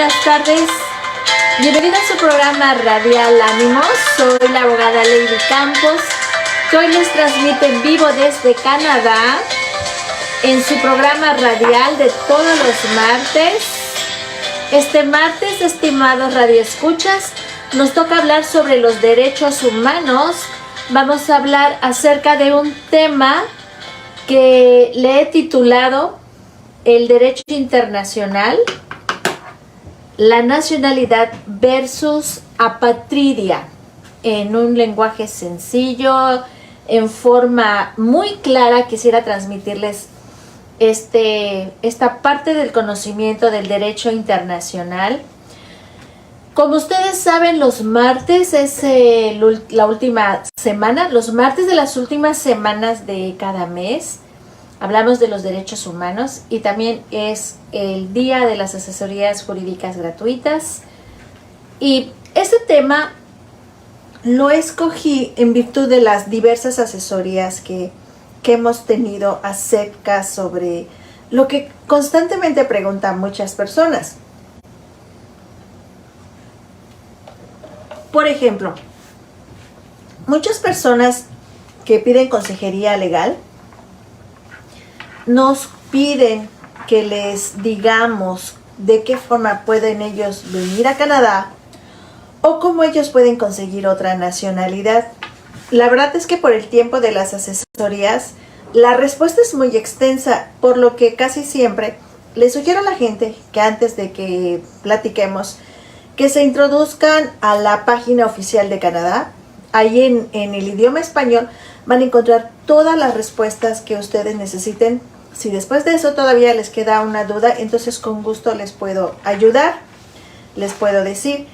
buenas tardes. Bienvenida a su programa radial Ánimos. Soy la abogada Lady Campos, que hoy les transmite en vivo desde Canadá en su programa radial de todos los martes. Este martes, estimados radioescuchas, nos toca hablar sobre los derechos humanos. Vamos a hablar acerca de un tema que le he titulado El derecho internacional, la nacionalidad versus apatridia, en un lenguaje sencillo, en forma muy clara. Quisiera transmitirles esta parte del conocimiento del derecho internacional. Como ustedes saben, los martes es la última semana, los martes de las últimas semanas de cada mes. Hablamos de los derechos humanos y también es el día de las asesorías jurídicas gratuitas. Y este tema lo escogí en virtud de las diversas asesorías que hemos tenido acerca sobre lo que constantemente preguntan muchas personas. Por ejemplo, muchas personas que piden consejería legal nos piden que les digamos de qué forma pueden ellos venir a Canadá o cómo ellos pueden conseguir otra nacionalidad. La verdad es que por el tiempo de las asesorías, la respuesta es muy extensa, por lo que casi siempre les sugiero a la gente que antes de que platiquemos, que se introduzcan a la página oficial de Canadá. Ahí en el idioma español van a encontrar todas las respuestas que ustedes necesiten. Si después de eso todavía les queda una duda, entonces con gusto les puedo ayudar, les puedo decir.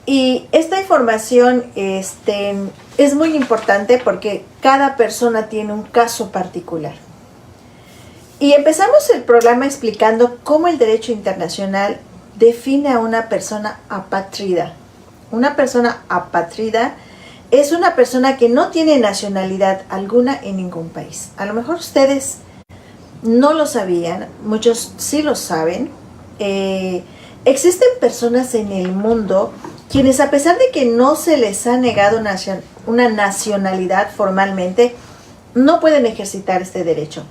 Y esta información es muy importante porque cada persona tiene un caso particular. Y empezamos el programa explicando cómo el derecho internacional define a una persona apátrida. Una persona apátrida es una persona que no tiene nacionalidad alguna en ningún país. A lo mejor ustedes no lo sabían, muchos sí lo saben. Existen personas en el mundo quienes, a pesar de que no se les ha negado una nacionalidad formalmente, no pueden ejercitar este derecho.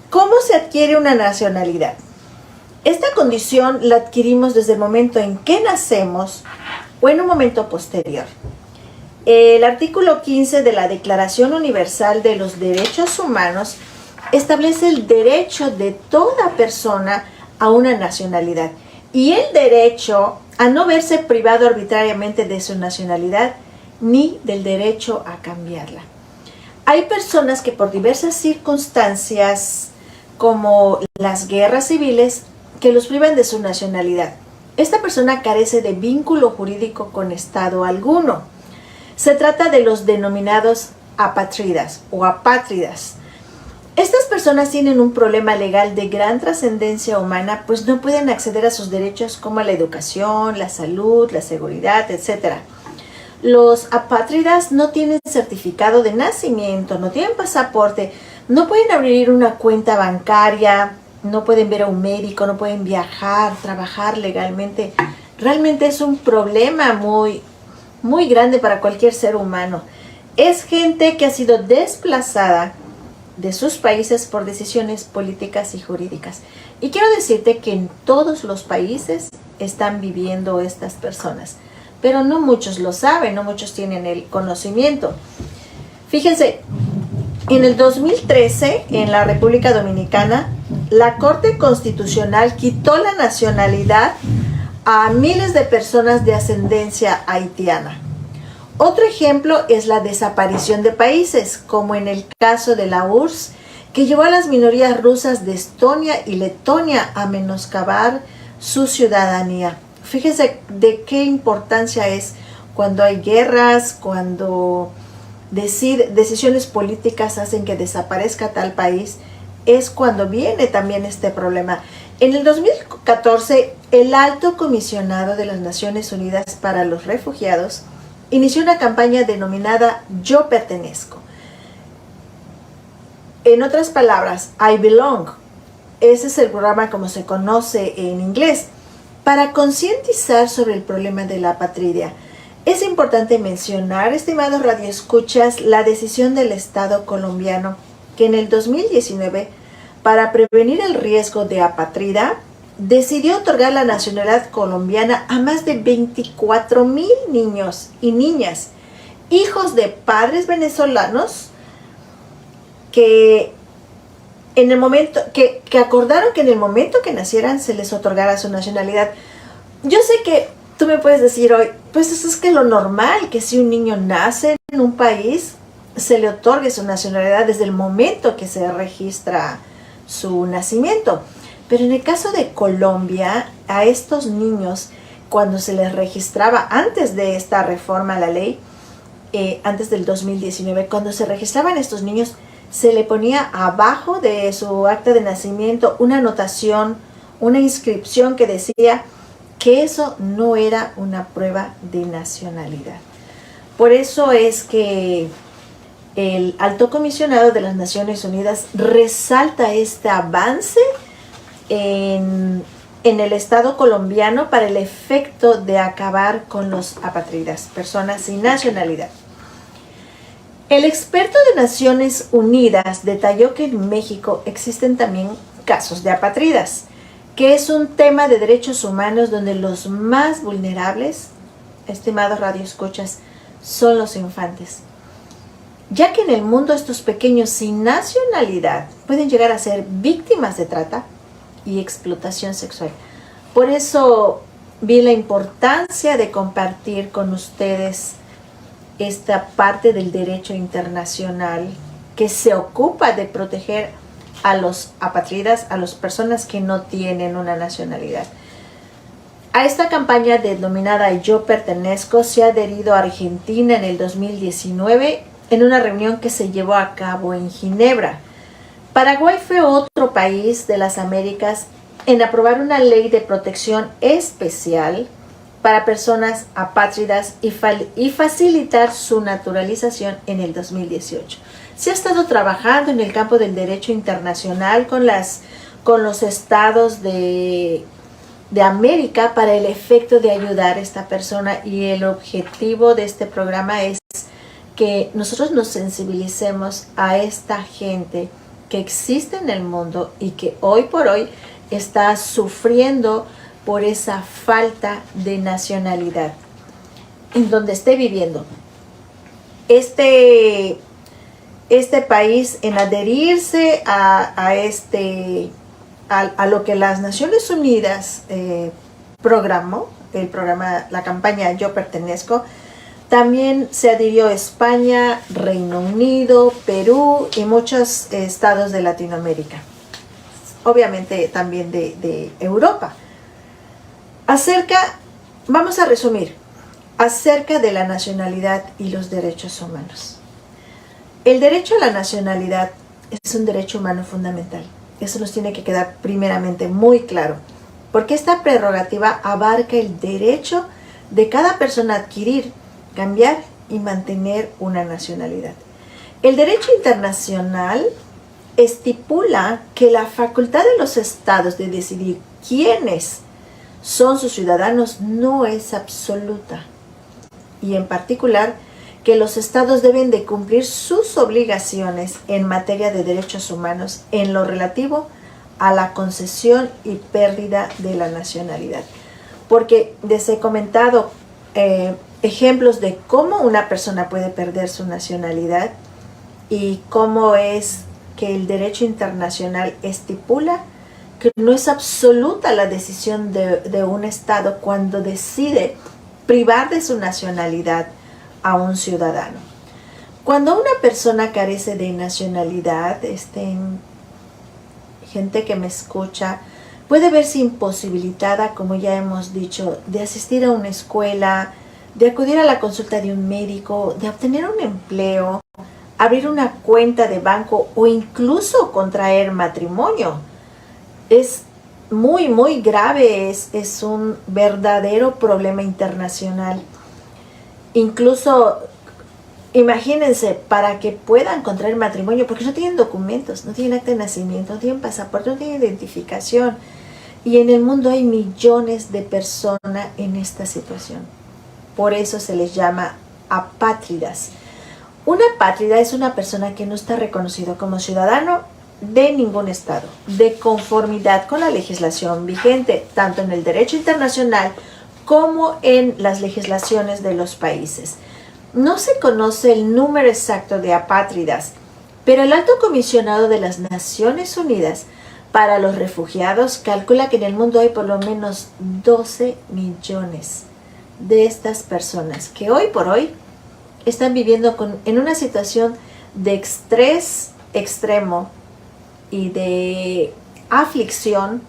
¿Cómo se adquiere una nacionalidad? Esta condición la adquirimos desde el momento en que nacemos o en un momento posterior. El artículo 15 de la Declaración Universal de los Derechos Humanos establece el derecho de toda persona a una nacionalidad y el derecho a no verse privado arbitrariamente de su nacionalidad ni del derecho a cambiarla. Hay personas que por diversas circunstancias, como las guerras civiles, que los privan de su nacionalidad. Esta persona carece de vínculo jurídico con Estado alguno. Se trata de los denominados apátridas o apátridas. Estas personas tienen un problema legal de gran trascendencia humana, pues no pueden acceder a sus derechos como la educación, la salud, la seguridad, etc. Los apátridas no tienen certificado de nacimiento, no tienen pasaporte, no pueden abrir una cuenta bancaria, no pueden ver a un médico, no pueden viajar, trabajar legalmente. Realmente es un problema muy, muy grande para cualquier ser humano. Es gente que ha sido desplazada de sus países por decisiones políticas y jurídicas. Y quiero decirte que en todos los países están viviendo estas personas, pero no muchos lo saben, no muchos tienen el conocimiento. Fíjense, en el 2013, en la República Dominicana, la Corte Constitucional quitó la nacionalidad a miles de personas de ascendencia haitiana. Otro ejemplo es la desaparición de países, como en el caso de la URSS, que llevó a las minorías rusas de Estonia y Letonia a menoscabar su ciudadanía. Fíjense de qué importancia es cuando hay guerras, cuando decisiones políticas hacen que desaparezca tal país, es cuando viene también este problema. En el 2014, el Alto Comisionado de las Naciones Unidas para los Refugiados inició una campaña denominada Yo Pertenezco. En otras palabras, I belong. Ese es el programa como se conoce en inglés. Para concientizar sobre el problema de la apatridia, es importante mencionar, estimados radioescuchas, la decisión del Estado colombiano que en el 2019, para prevenir el riesgo de apatrida, decidió otorgar la nacionalidad colombiana a más de 24,000 niños y niñas, hijos de padres venezolanos que en el momento que acordaron que en el momento que nacieran se les otorgara su nacionalidad. Yo sé que tú me puedes decir hoy, pues eso es que lo normal, que si un niño nace en un país, se le otorgue su nacionalidad desde el momento que se registra su nacimiento. Pero en el caso de Colombia, a estos niños, cuando se les registraba antes de esta reforma a la ley, antes del 2019, cuando se registraban estos niños, se le ponía abajo de su acta de nacimiento una anotación, una inscripción que decía que eso no era una prueba de nacionalidad. Por eso es que el Alto Comisionado de las Naciones Unidas resalta este avance en el Estado colombiano para el efecto de acabar con los apátridas, personas sin nacionalidad. El experto de Naciones Unidas detalló que en México existen también casos de apátridas, que es un tema de derechos humanos donde los más vulnerables, estimados radioescuchas, son los infantes, ya que en el mundo estos pequeños sin nacionalidad pueden llegar a ser víctimas de trata y explotación sexual. Por eso vi la importancia de compartir con ustedes esta parte del derecho internacional que se ocupa de proteger a los apátridas, a las personas que no tienen una nacionalidad. A esta campaña denominada Yo Pertenezco se ha adherido a Argentina en el 2019 en una reunión que se llevó a cabo en Ginebra. Paraguay fue otro país de las Américas en aprobar una ley de protección especial para personas apátridas y facilitar su naturalización en el 2018. Se ha estado trabajando en el campo del derecho internacional con los estados de América para el efecto de ayudar a esta persona, y el objetivo de este programa es que nosotros nos sensibilicemos a esta gente que existe en el mundo y que hoy por hoy está sufriendo por esa falta de nacionalidad en donde esté viviendo. Este país, en adherirse a lo que las Naciones Unidas programó, la campaña Yo Pertenezco, también se adhirió España, Reino Unido, Perú y muchos estados de Latinoamérica, obviamente también de Europa. Vamos a resumir, acerca de la nacionalidad y los derechos humanos. El derecho a la nacionalidad es un derecho humano fundamental. Eso nos tiene que quedar primeramente muy claro, porque esta prerrogativa abarca el derecho de cada persona a adquirir, cambiar y mantener una nacionalidad. El derecho internacional estipula que la facultad de los estados de decidir quiénes son sus ciudadanos no es absoluta, y en particular que los estados deben de cumplir sus obligaciones en materia de derechos humanos en lo relativo a la concesión y pérdida de la nacionalidad. Porque les he comentado ejemplos de cómo una persona puede perder su nacionalidad y cómo es que el derecho internacional estipula que no es absoluta la decisión de un estado cuando decide privar de su nacionalidad a un ciudadano. Cuando una persona carece de nacionalidad, gente que me escucha, puede verse imposibilitada, como ya hemos dicho, de asistir a una escuela, de acudir a la consulta de un médico, de obtener un empleo, abrir una cuenta de banco o incluso contraer matrimonio. Es muy, muy grave, es un verdadero problema internacional. Incluso, imagínense, para que puedan contraer matrimonio, porque no tienen documentos, no tienen acta de nacimiento, no tienen pasaporte, no tienen identificación. Y en el mundo hay millones de personas en esta situación. Por eso se les llama apátridas. Una apátrida es una persona que no está reconocido como ciudadano de ningún estado, de conformidad con la legislación vigente, tanto en el derecho internacional como en las legislaciones de los países. No se conoce el número exacto de apátridas, pero el Alto Comisionado de las Naciones Unidas para los Refugiados calcula que en el mundo hay por lo menos 12 millones de estas personas que hoy por hoy están viviendo en una situación de estrés extremo y de aflicción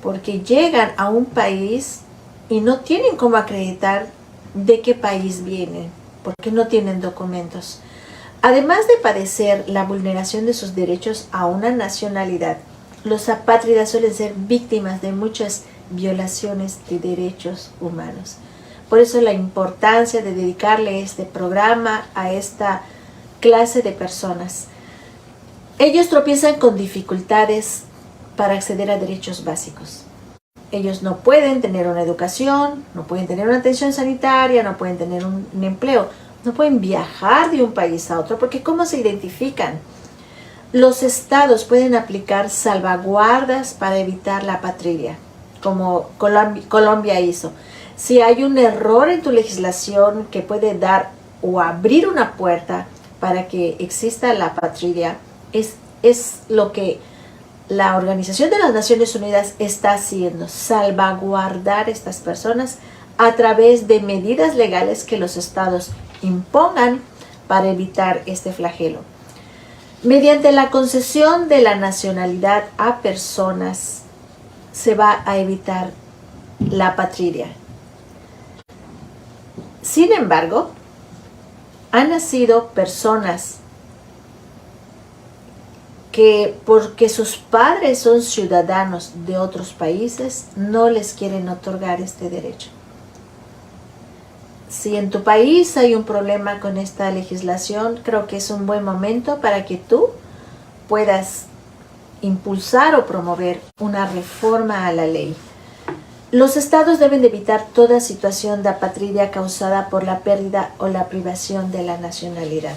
porque llegan a un país y no tienen cómo acreditar de qué país vienen, porque no tienen documentos. Además de padecer la vulneración de sus derechos a una nacionalidad, los apátridas suelen ser víctimas de muchas violaciones de derechos humanos. Por eso la importancia de dedicarle este programa a esta clase de personas. Ellos tropiezan con dificultades para acceder a derechos básicos. Ellos no pueden tener una educación, no pueden tener una atención sanitaria, no pueden tener un empleo, no pueden viajar de un país a otro, porque ¿cómo se identifican? Los estados pueden aplicar salvaguardas para evitar la apatría, como Colombia hizo. Si hay un error en tu legislación que puede dar o abrir una puerta para que exista la apatría, es lo que la Organización de las Naciones Unidas está haciendo, salvaguardar a estas personas a través de medidas legales que los estados impongan para evitar este flagelo. Mediante la concesión de la nacionalidad a personas se va a evitar la apatría. Sin embargo, han nacido personas que porque sus padres son ciudadanos de otros países, no les quieren otorgar este derecho. Si en tu país hay un problema con esta legislación, creo que es un buen momento para que tú puedas impulsar o promover una reforma a la ley. Los estados deben de evitar toda situación de apatría causada por la pérdida o la privación de la nacionalidad.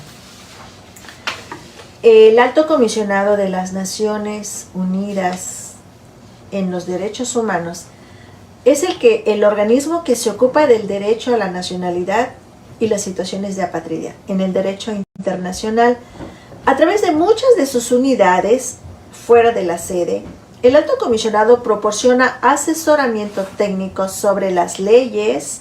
El Alto Comisionado de las Naciones Unidas en los Derechos Humanos es el organismo que se ocupa del derecho a la nacionalidad y las situaciones de apatría en el derecho internacional. A través de muchas de sus unidades fuera de la sede, el Alto Comisionado proporciona asesoramiento técnico sobre las leyes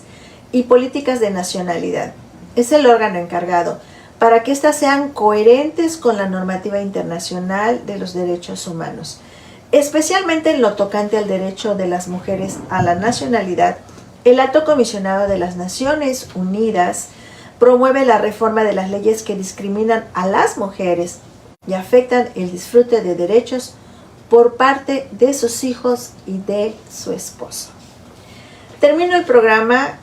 y políticas de nacionalidad. Es el órgano encargado para que éstas sean coherentes con la normativa internacional de los derechos humanos, especialmente en lo tocante al derecho de las mujeres a la nacionalidad. El Alto Comisionado de las Naciones Unidas promueve la reforma de las leyes que discriminan a las mujeres y afectan el disfrute de derechos por parte de sus hijos y de su esposo. Termino el programa,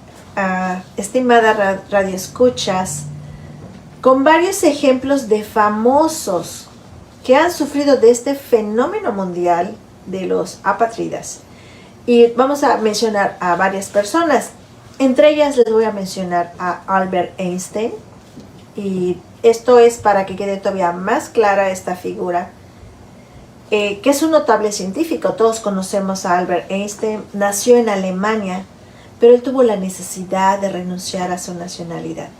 estimada radioescuchas, con varios ejemplos de famosos que han sufrido de este fenómeno mundial de los apátridas. Y vamos a mencionar a varias personas. Entre ellas les voy a mencionar a Albert Einstein. Y esto es para que quede todavía más clara esta figura, que es un notable científico. Todos conocemos a Albert Einstein. Nació en Alemania, pero él tuvo la necesidad de renunciar a su nacionalidad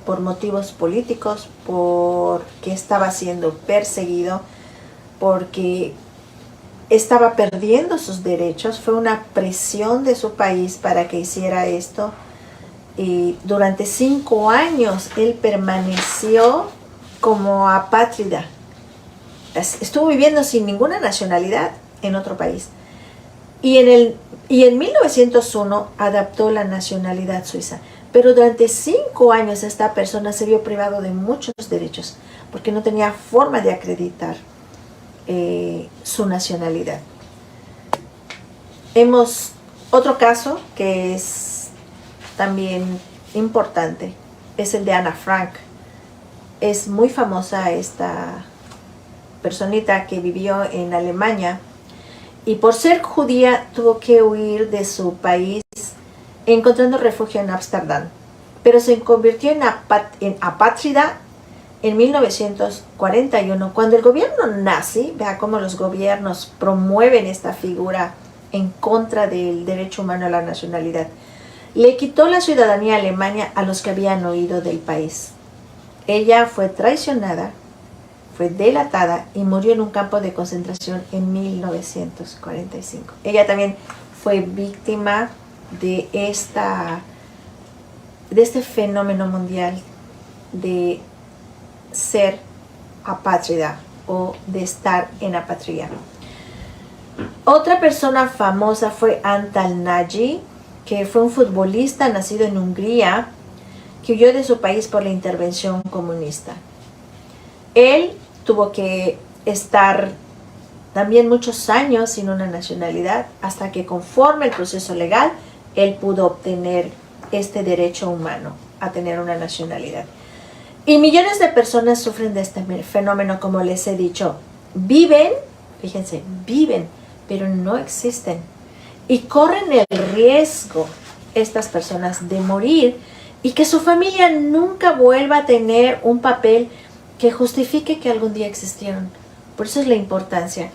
por motivos políticos, porque estaba siendo perseguido, porque estaba perdiendo sus derechos. Fue una presión de su país para que hiciera esto. Y durante 5 años él permaneció como apátrida. Estuvo viviendo sin ninguna nacionalidad en otro país. Y en 1901 adoptó la nacionalidad suiza. Pero durante 5 años esta persona se vio privado de muchos derechos porque no tenía forma de acreditar su nacionalidad. Otro caso que es también importante es el de Ana Frank. Es muy famosa esta personita que vivió en Alemania y por ser judía tuvo que huir de su país, encontrando refugio en Ámsterdam, pero se convirtió en apátrida en 1941, cuando el gobierno nazi, vea cómo los gobiernos promueven esta figura en contra del derecho humano a la nacionalidad, le quitó la ciudadanía alemana a los que habían huido del país. Ella fue traicionada, fue delatada y murió en un campo de concentración en 1945. Ella también fue víctima de este fenómeno mundial de ser apátrida o de estar en apatría. Otra persona famosa fue Antal Nagy, que fue un futbolista nacido en Hungría que huyó de su país por la intervención comunista. Él tuvo que estar también muchos años sin una nacionalidad, hasta que conforme el proceso legal, él pudo obtener este derecho humano a tener una nacionalidad. Y millones de personas sufren de este fenómeno, como les he dicho. Viven, fíjense, viven, pero no existen. Y corren el riesgo, estas personas, de morir y que su familia nunca vuelva a tener un papel que justifique que algún día existieron. Por eso es la importancia.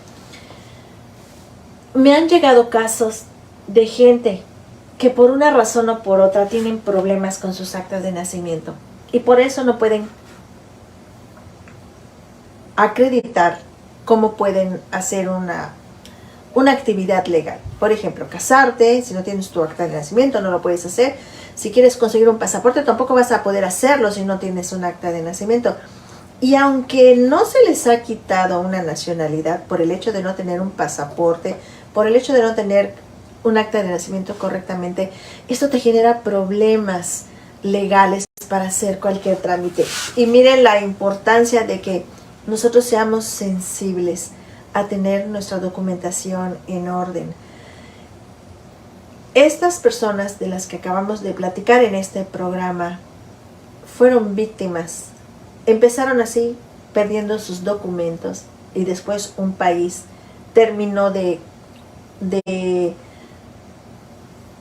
Me han llegado casos de gente que por una razón o por otra tienen problemas con sus actas de nacimiento y por eso no pueden acreditar cómo pueden hacer una actividad legal. Por ejemplo, casarte, si no tienes tu acta de nacimiento no lo puedes hacer. Si quieres conseguir un pasaporte tampoco vas a poder hacerlo si no tienes un acta de nacimiento. Y aunque no se les ha quitado una nacionalidad por el hecho de no tener un pasaporte, por el hecho de no tener un acta de nacimiento correctamente, esto te genera problemas legales para hacer cualquier trámite. Y miren la importancia de que nosotros seamos sensibles a tener nuestra documentación en orden. Estas personas de las que acabamos de platicar en este programa fueron víctimas. Empezaron así, perdiendo sus documentos, y después un país terminó de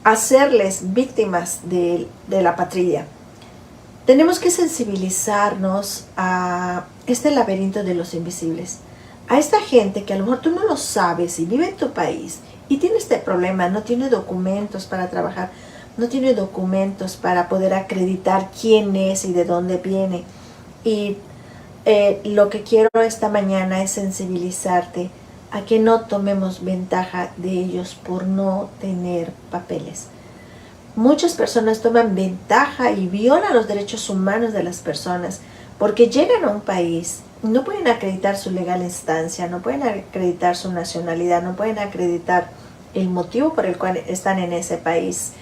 hacerles víctimas de la patria. Tenemos que sensibilizarnos a este laberinto de los invisibles. A esta gente que a lo mejor tú no lo sabes y vive en tu país y tiene este problema, no tiene documentos para trabajar, no tiene documentos para poder acreditar quién es y de dónde viene. Y lo que quiero esta mañana es sensibilizarte a que no tomemos ventaja de ellos por no tener papeles. Muchas personas toman ventaja y violan los derechos humanos de las personas porque llegan a un país, no pueden acreditar su legal instancia, no pueden acreditar su nacionalidad, no pueden acreditar el motivo por el cual están en ese país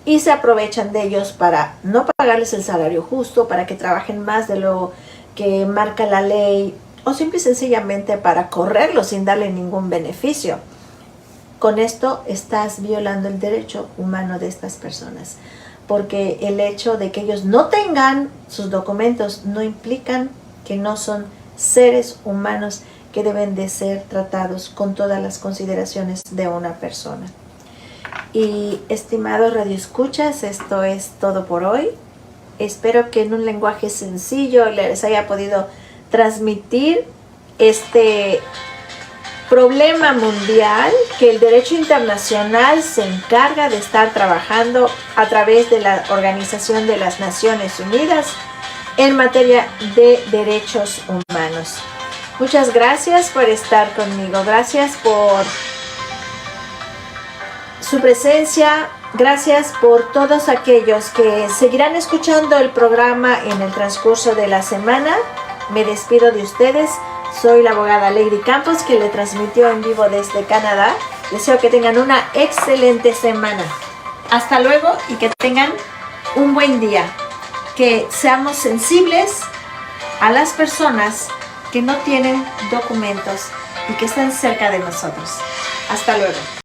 y se aprovechan de ellos para no pagarles el salario justo, para que trabajen más de lo que marca la ley o simple y sencillamente para correrlos sin darle ningún beneficio. Con esto estás violando el derecho humano de estas personas, porque el hecho de que ellos no tengan sus documentos no implican que no son seres humanos que deben de ser tratados con todas las consideraciones de una persona. Y estimados radioescuchas, esto es todo por hoy. Espero que en un lenguaje sencillo les haya podido transmitir este problema mundial que el derecho internacional se encarga de estar trabajando a través de la Organización de las Naciones Unidas en materia de derechos humanos. Muchas gracias por estar conmigo, gracias por su presencia, gracias por todos aquellos que seguirán escuchando el programa en el transcurso de la semana. Me despido de ustedes. Soy la abogada Lady Campos, que le transmitió en vivo desde Canadá. Deseo que tengan una excelente semana. Hasta luego y que tengan un buen día. Que seamos sensibles a las personas que no tienen documentos y que están cerca de nosotros. Hasta luego.